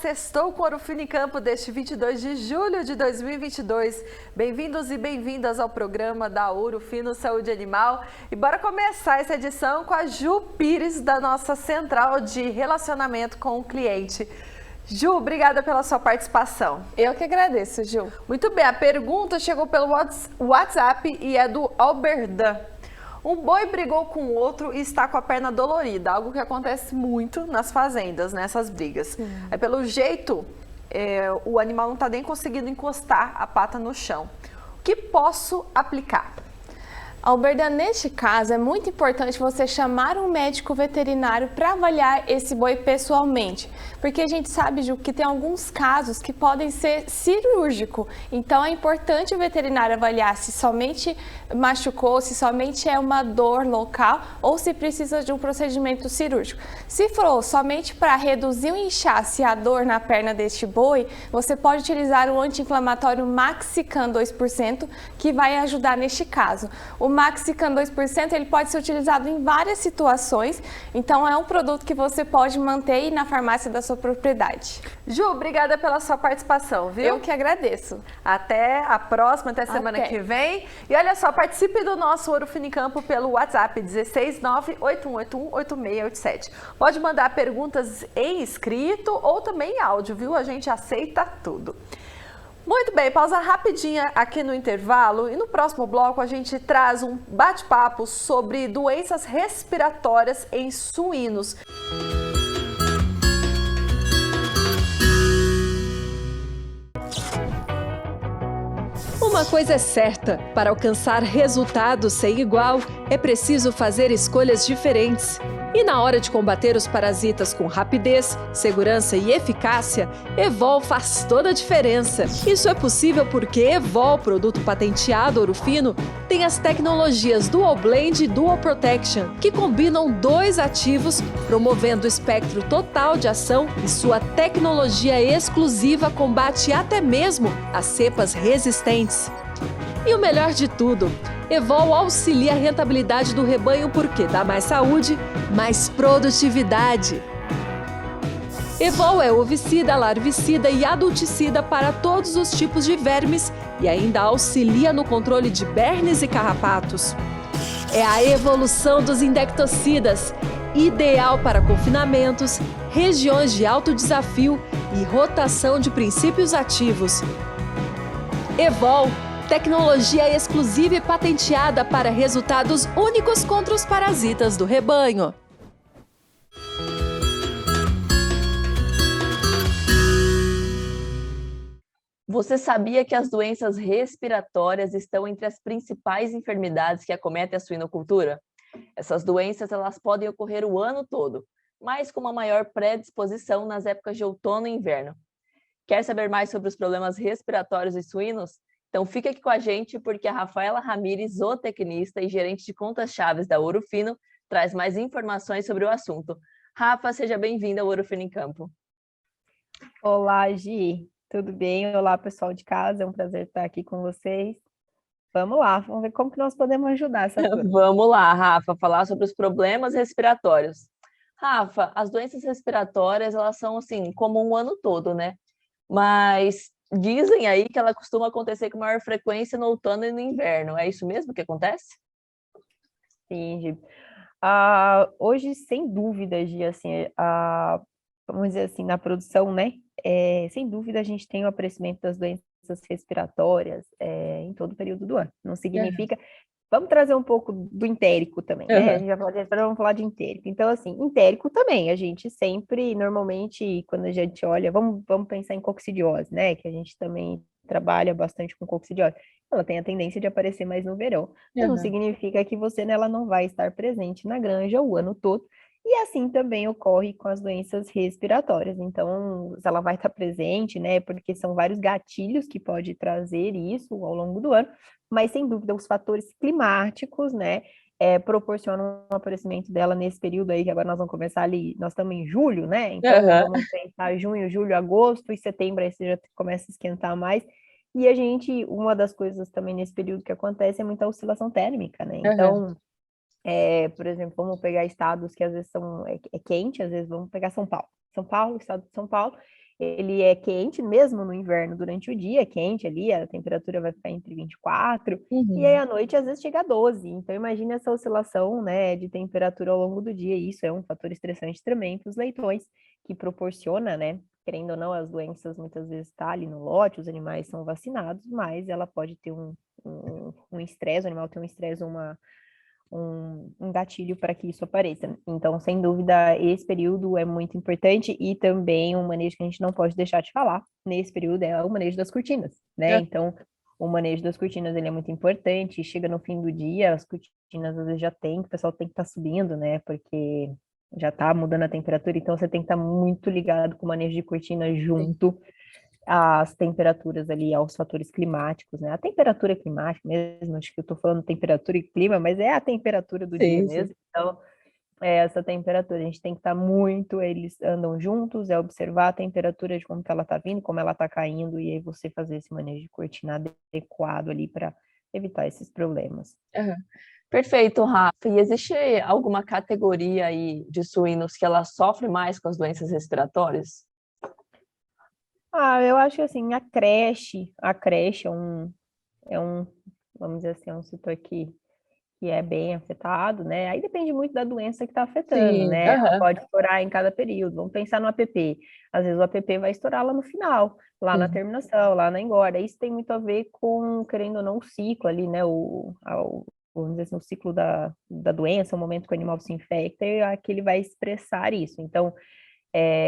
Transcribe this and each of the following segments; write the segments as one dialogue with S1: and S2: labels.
S1: Sextou com Ouro Fino em Campo deste 22 de julho de 2022. Bem-vindos e bem-vindas ao programa da Ouro Fino Saúde Animal. E bora começar essa edição com a Ju Pires, da nossa central de relacionamento com o cliente. Ju, obrigada pela sua participação.
S2: Eu que agradeço, Ju.
S1: Muito bem, a pergunta chegou pelo WhatsApp e é do Alberdan. Um boi brigou com o outro e está com a perna dolorida, algo que acontece muito nas fazendas, nessas brigas. Aí, pelo jeito, o animal não está nem conseguindo encostar a pata no chão. O que posso aplicar?
S2: Alberdan, neste caso, é muito importante você chamar um médico veterinário para avaliar esse boi pessoalmente, porque a gente sabe, Ju, que tem alguns casos que podem ser cirúrgicos, então é importante o veterinário avaliar se somente machucou, se somente é uma dor local ou se precisa de um procedimento cirúrgico. Se for somente para reduzir o inchaço e a dor na perna deste boi, você pode utilizar o anti-inflamatório Maxican 2%, que vai ajudar neste caso. O Maxican 2% ele pode ser utilizado em várias situações, então é um produto que você pode manter na farmácia da sua propriedade.
S1: Ju, obrigada pela sua participação, viu?
S2: Eu que agradeço.
S1: Até a próxima, até semana que vem. E olha só, participe do nosso Ouro Fino em Campo pelo WhatsApp 16981818687. Pode mandar perguntas em escrito ou também em áudio, viu? A gente aceita tudo. Muito bem, pausa rapidinha aqui no intervalo e no próximo bloco a gente traz um bate-papo sobre doenças respiratórias em suínos.
S3: Uma coisa é certa, para alcançar resultados sem igual, é preciso fazer escolhas diferentes. E na hora de combater os parasitas com rapidez, segurança e eficácia, Evol faz toda a diferença. Isso é possível porque Evol, produto patenteado Ouro Fino, tem as tecnologias Dual Blend e Dual Protection, que combinam dois ativos, promovendo o espectro total de ação e sua tecnologia exclusiva combate até mesmo as cepas resistentes. E o melhor de tudo, Evol auxilia a rentabilidade do rebanho porque dá mais saúde, mais produtividade. Evol é ovicida, larvicida e adulticida para todos os tipos de vermes e ainda auxilia no controle de bernes e carrapatos. É a evolução dos indectocidas, ideal para confinamentos, regiões de alto desafio e rotação de princípios ativos. Evol, tecnologia exclusiva e patenteada para resultados únicos contra os parasitas do rebanho.
S4: Você sabia que as doenças respiratórias estão entre as principais enfermidades que acometem a suinocultura? Essas doenças elas podem ocorrer o ano todo, mas com uma maior predisposição nas épocas de outono e inverno. Quer saber mais sobre os problemas respiratórios dos suínos? Então fica aqui com a gente porque a Rafaela Ramires, zootecnista e gerente de contas chaves da Ouro Fino, traz mais informações sobre o assunto. Rafa, seja bem-vinda ao Ouro Fino em Campo.
S5: Olá, Gi, tudo bem? Olá, pessoal de casa, é um prazer estar aqui com vocês. Vamos lá, vamos ver como que nós podemos ajudar essa turma.
S4: Vamos lá, Rafa, falar sobre os problemas respiratórios. Rafa, as doenças respiratórias, elas são assim, como um ano todo, né? Mas dizem aí que ela costuma acontecer com maior frequência no outono e no inverno. É isso mesmo que acontece?
S5: Sim, Gi. Hoje, sem dúvida, Gi, assim, vamos dizer assim, na produção, né? Sem dúvida, a gente tem o aparecimento das doenças respiratórias em todo o período do ano. Não significa... Vamos trazer um pouco do entérico também, né? A gente vamos falar de entérico. Então, assim, entérico também, a gente sempre, normalmente, quando a gente olha, vamos pensar em coccidiose, né? Que a gente também trabalha bastante com coccidiose. Ela tem a tendência de aparecer mais no verão. Então, não significa que ela não vai estar presente na granja o ano todo. E assim também ocorre com as doenças respiratórias. Então, ela vai estar presente, né? Porque são vários gatilhos que pode trazer isso ao longo do ano. Mas, sem dúvida, os fatores climáticos, né, proporcionam o aparecimento dela nesse período aí, que agora nós vamos começar ali, nós estamos em julho, né, então vamos pensar junho, julho, agosto e setembro, aí você já começa a esquentar mais, e uma das coisas também nesse período que acontece é muita oscilação térmica, né, então, por exemplo, vamos pegar estados que às vezes é quente, às vezes vamos pegar São Paulo, estado de São Paulo, ele é quente, mesmo no inverno, durante o dia, é quente ali, a temperatura vai ficar entre 24, e aí à noite às vezes chega a 12. Então imagine essa oscilação, né, de temperatura ao longo do dia, e isso é um fator estressante também para os leitões, que proporciona, né, querendo ou não, as doenças muitas vezes estão ali no lote, os animais são vacinados, mas ela pode ter um estresse, o animal tem um estresse, um gatilho para que isso apareça. Então, sem dúvida, esse período é muito importante e também um manejo que a gente não pode deixar de falar nesse período é o manejo das cortinas, né? Então, o manejo das cortinas, ele é muito importante, chega no fim do dia, as cortinas às vezes já tem, o pessoal tem que estar subindo, né? Porque já está mudando a temperatura, então você tem que estar muito ligado com o manejo de cortina junto às temperaturas ali, aos fatores climáticos, né? A temperatura climática mesmo, acho que eu estou falando temperatura e clima, mas é a temperatura do dia mesmo. Então, é essa temperatura, a gente tem que estar muito, eles andam juntos, é observar a temperatura de como que ela está vindo, como ela está caindo, e aí você fazer esse manejo de cortina adequado ali para evitar esses problemas.
S4: Perfeito, Rafa. E existe alguma categoria aí de suínos que ela sofre mais com as doenças respiratórias?
S5: Eu acho que assim, a creche é um, vamos dizer assim, é um setor que é bem afetado, né? Aí depende muito da doença que está afetando,
S4: Sim,
S5: né? Ela pode estourar em cada período. Vamos pensar no APP. Às vezes o APP vai estourar lá no final, lá na terminação, lá na engorda. Isso tem muito a ver com, querendo ou não, o ciclo ali, né? Vamos dizer assim, o ciclo da doença, o momento que o animal se infecta, é que ele vai expressar isso. Então,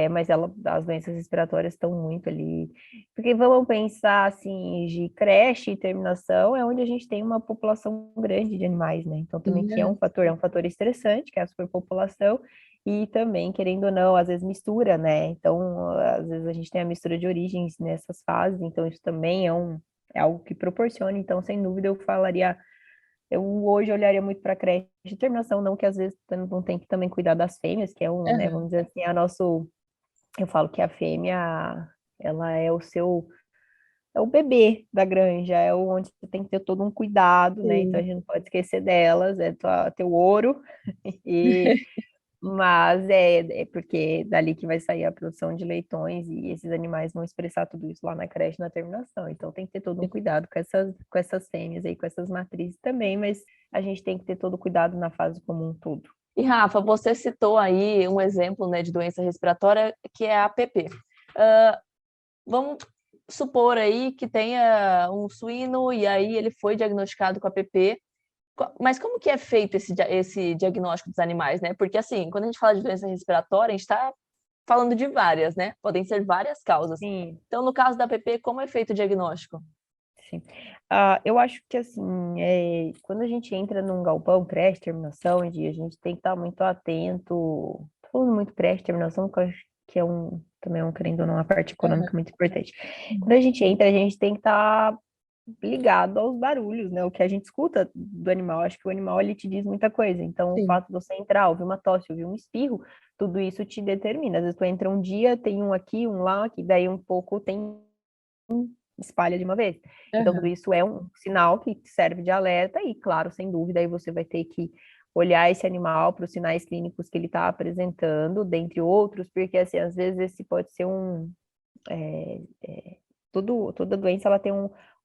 S5: mas as doenças respiratórias estão muito ali. Porque vamos pensar assim, de creche e terminação é onde a gente tem uma população grande de animais, né? Então também que é um fator estressante, que é a superpopulação, e também, querendo ou não, às vezes mistura, né? Então, às vezes a gente tem a mistura de origens nessas fases, então isso também é algo que proporciona, então, sem dúvida, eu hoje olharia muito para a creche de terminação, não que às vezes não tem que também cuidar das fêmeas, que é né, vamos dizer assim, eu falo que a fêmea, ela é é o bebê da granja, é onde você tem que ter todo um cuidado, né? Então a gente não pode esquecer delas, é teu ouro, e mas é porque dali que vai sair a produção de leitões e esses animais vão expressar tudo isso lá na creche, na terminação. Então tem que ter todo um cuidado com essas fêmeas aí, com essas matrizes também, mas a gente tem que ter todo o cuidado na fase como um todo.
S4: E, Rafa, você citou aí um exemplo, né, de doença respiratória, que é a APP. Vamos supor aí que tenha um suíno e aí ele foi diagnosticado com APP. Mas como que é feito esse diagnóstico dos animais, né? Porque, assim, quando a gente fala de doença respiratória, a gente está falando de várias, né? Podem ser várias causas.
S5: Sim.
S4: Então, no caso da APP, como é feito o diagnóstico?
S5: Sim. Eu acho que, assim, quando a gente entra num galpão, creche, terminação, a gente tem que estar muito atento. Tô falando muito creche, terminação, porque eu acho que também querendo ou não, uma parte econômica muito importante. Quando a gente entra, a gente tem que estar ligado aos barulhos, né? O que a gente escuta do animal. Acho que o animal, ele te diz muita coisa. Então, o fato de você entrar, ouvir uma tosse, ouvir um espirro, tudo isso te determina. Às vezes tu entra um dia, tem um aqui, um lá, aqui, daí um pouco tem espalha de uma vez. Então, tudo isso é um sinal que serve de alerta e, claro, sem dúvida, aí você vai ter que olhar esse animal para os sinais clínicos que ele está apresentando, dentre outros, porque, assim, às vezes esse pode ser toda doença, ela tem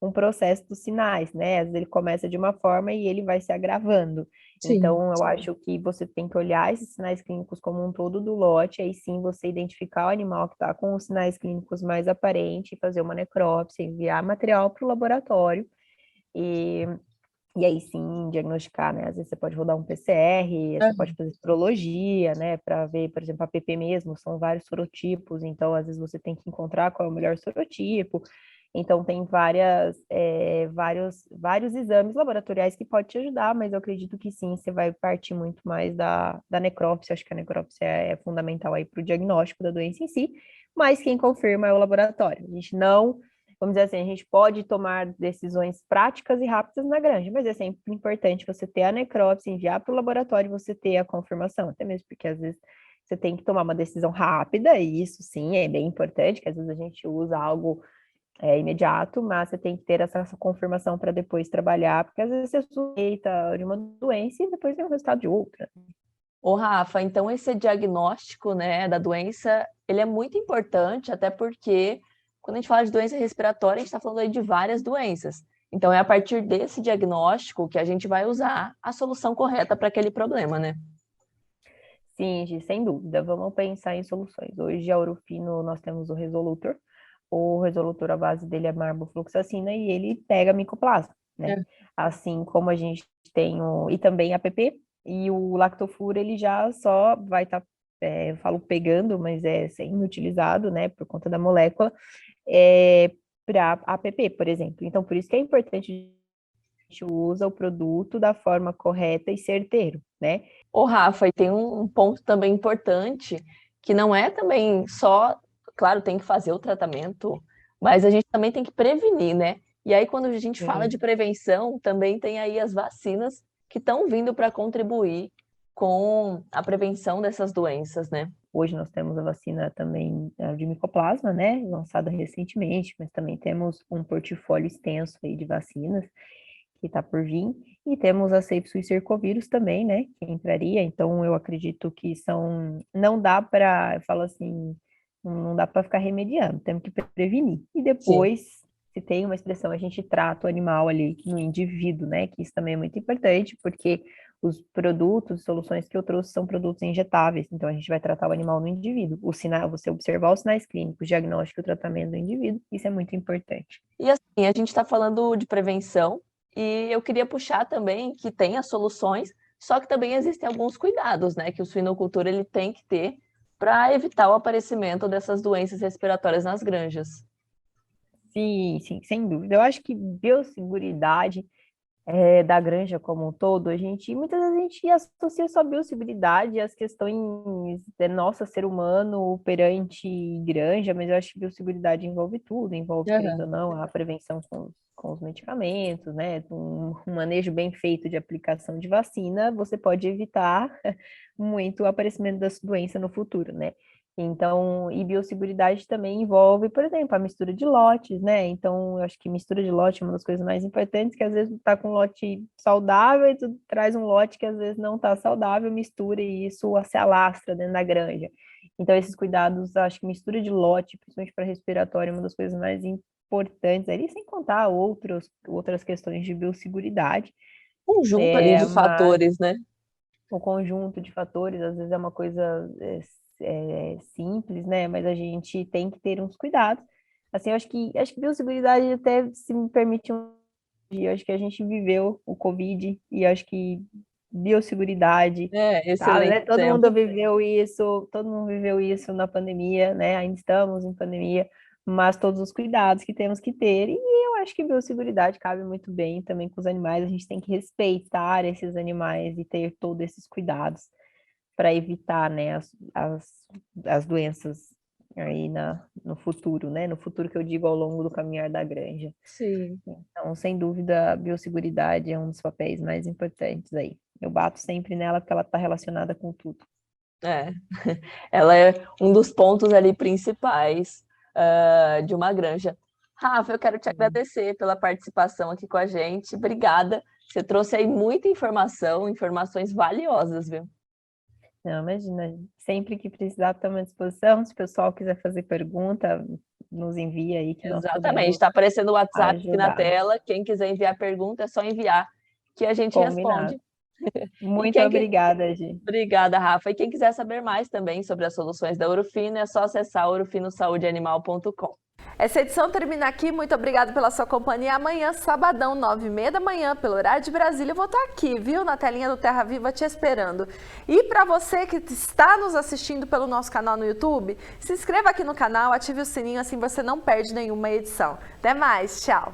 S5: um processo dos sinais, né? Às vezes ele começa de uma forma e ele vai se agravando. Então, eu acho que você tem que olhar esses sinais clínicos como um todo do lote, aí sim você identificar o animal que está com os sinais clínicos mais aparentes, fazer uma necrópsia, enviar material para o laboratório e aí sim diagnosticar, né? Às vezes você pode rodar um PCR, você pode fazer sorologia, né? Para ver, por exemplo, a PP mesmo, são vários sorotipos, então às vezes você tem que encontrar qual é o melhor sorotipo. Então tem vários exames laboratoriais que podem te ajudar, mas eu acredito que sim, você vai partir muito mais da necrópsia. Acho que a necrópsia é fundamental aí para o diagnóstico da doença em si, mas quem confirma é o laboratório. A gente não Vamos dizer assim, a gente pode tomar decisões práticas e rápidas na granja, mas é sempre importante você ter a necrópsia, enviar para o laboratório e você ter a confirmação, até mesmo porque às vezes você tem que tomar uma decisão rápida, e isso sim é bem importante, que às vezes a gente usa algo imediato, mas você tem que ter essa confirmação para depois trabalhar, porque às vezes você suspeita de uma doença e depois vem o resultado de outra.
S4: Ô, Rafa, então esse diagnóstico, né, da doença, ele é muito importante, até porque quando a gente fala de doença respiratória, a gente está falando aí de várias doenças. Então é a partir desse diagnóstico que a gente vai usar a solução correta para aquele problema, né?
S5: Sim, Gi, sem dúvida. Vamos pensar em soluções. Hoje, a Ourofino, nós temos o Resolutor. O Resolutor, a base dele é marbofloxacina e ele pega micoplasma, né?
S4: É.
S5: Assim como a gente tem e também a APP, e o Lactofur, ele já só vai estar, eu falo pegando, mas é sendo utilizado, né, por conta da molécula, para APP, por exemplo. Então, por isso que é importante a gente usa o produto da forma correta e certeiro, né?
S4: Ô, Rafa, e tem um ponto também importante, que não é também só, claro, tem que fazer o tratamento, mas a gente também tem que prevenir, né? E aí, quando a gente fala de prevenção, também tem aí as vacinas que estão vindo para contribuir com a prevenção dessas doenças, né?
S5: Hoje nós temos a vacina também de micoplasma, né, lançada recentemente, mas também temos um portfólio extenso aí de vacinas que está por vir, e temos a Sepsis e Cercovírus também, né, que entraria. Então eu acredito que não dá para, eu falo assim, não dá para ficar remediando, temos que prevenir. E depois, se tem uma expressão, a gente trata o animal ali no indivíduo, né, que isso também é muito importante, porque os produtos, soluções que eu trouxe são produtos injetáveis, então a gente vai tratar o animal no indivíduo. O sinal, você observar os sinais clínicos, diagnóstico e o tratamento do indivíduo, isso é muito importante.
S4: E assim, a gente está falando de prevenção, e eu queria puxar também que tem as soluções, só que também existem alguns cuidados, né, que o suinocultor ele tem que ter para evitar o aparecimento dessas doenças respiratórias nas granjas.
S5: Sim, sim, sem dúvida. Eu acho que biosseguridade da granja como um todo, muitas vezes a gente associa só a biosseguridade às questões nossa, ser humano perante granja, mas eu acho que biosseguridade envolve tudo, envolve, querendo ou não, a prevenção com os medicamentos, né? Um manejo bem feito de aplicação de vacina, você pode evitar muito o aparecimento da doença no futuro, né? Então, e biosseguridade também envolve, por exemplo, a mistura de lotes, né? Então, eu acho que mistura de lote é uma das coisas mais importantes, que às vezes tu tá com um lote saudável e tu traz um lote que às vezes não tá saudável, mistura e isso se alastra dentro da granja. Então, esses cuidados, acho que mistura de lote, principalmente para respiratório, é uma das coisas mais importantes ali, sem contar outras questões de biosseguridade.
S4: Conjunto ali de fatores, né?
S5: O conjunto de fatores, às vezes é uma coisa simples, né? Mas a gente tem que ter uns cuidados. Assim, eu acho que biosseguridade até se me permite eu acho que a gente viveu o Covid e acho que biosseguridade,
S4: excelente
S5: né? Todo mundo viveu isso na pandemia, né? Ainda estamos em pandemia, mas todos os cuidados que temos que ter, e eu acho que biosseguridade cabe muito bem também com os animais, a gente tem que respeitar esses animais e ter todos esses cuidados para evitar, né, as doenças aí no futuro, né? No futuro que eu digo ao longo do caminhar da granja.
S4: Sim.
S5: Então, sem dúvida, a biosseguridade é um dos papéis mais importantes aí. Eu bato sempre nela porque ela está relacionada com tudo.
S4: Ela é um dos pontos ali principais de uma granja. Rafa, eu quero te agradecer pela participação aqui com a gente. Obrigada. Você trouxe aí muita informação, informações valiosas, viu?
S5: Não, imagina, sempre que precisar, estamos à disposição. Se o pessoal quiser fazer pergunta, nos envia aí. Que
S4: exatamente, está aparecendo o WhatsApp
S5: ajudar.
S4: Aqui na tela. Quem quiser enviar pergunta, é só enviar, que a gente
S5: Combinado.
S4: Responde.
S5: Muito obrigada, Gi.
S4: Obrigada, Rafa. E quem quiser saber mais também sobre as soluções da Ourofino, é só acessar ourofinosaúdeanimal.com.
S1: Essa edição termina aqui. Muito obrigada pela sua companhia. Amanhã, sabadão, 9h30 da manhã, pelo horário de Brasília, eu vou estar aqui, viu? Na telinha do Terra Viva te esperando. E para você que está nos assistindo pelo nosso canal no YouTube, se inscreva aqui no canal, ative o sininho, assim você não perde nenhuma edição. Até mais, tchau!